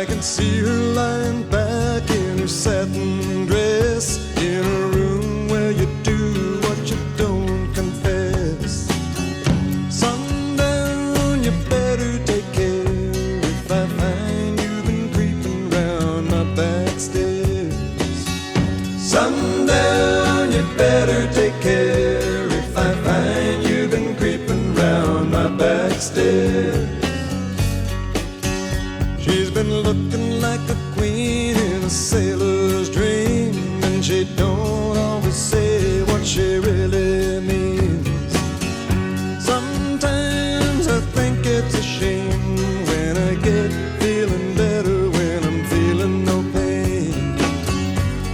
I can see her lying back in her satin dress, in a room where you do what you don't confess. Sundown, you better take care if I find you've been creeping round my back stairs. Sundown, you better take care if I find you've been creeping round my back stairs. She's been looking like a queen in a sailor's dream, and she don't always say what she really means. Sometimes I think it's a shame when I get feeling better when I'm feeling no pain.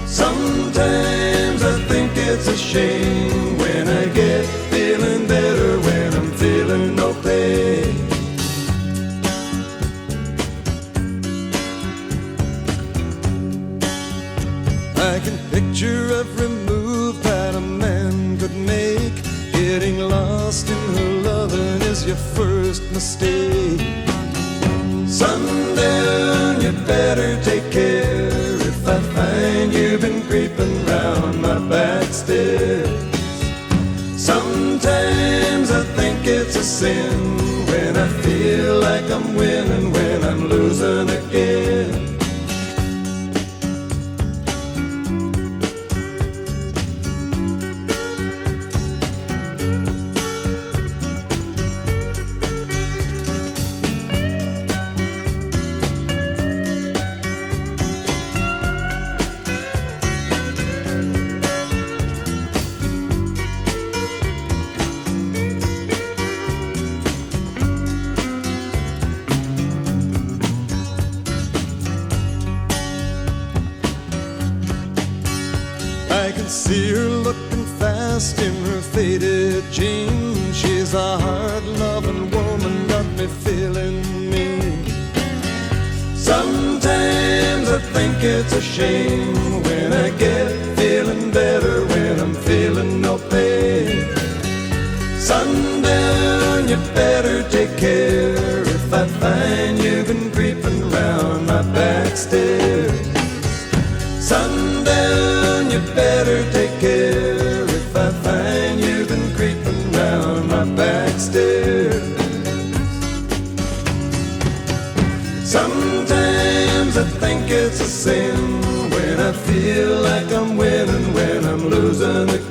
Sometimes I think it's a shame when I get feeling better when I'm feeling no pain. I can picture every move that a man could make. Getting lost in her loving is your first mistake. Sundown, you better take care if I find you've been creeping round my back stairs. Sometimes I think it's a sin when I feel like I'm winning when I'm losing again. I can see her looking fast in her faded jeans. She's a hard-loving woman, got me feeling mean. Sometimes I think it's a shame when I get feeling better when I'm feeling no pain. Sundown, you better take care if I find you've been creeping round my back stairs. Sundown, you better take care if I find you've been creeping round my back stairs. Sometimes I think it's a sin when I feel like I'm winning when I'm losing again.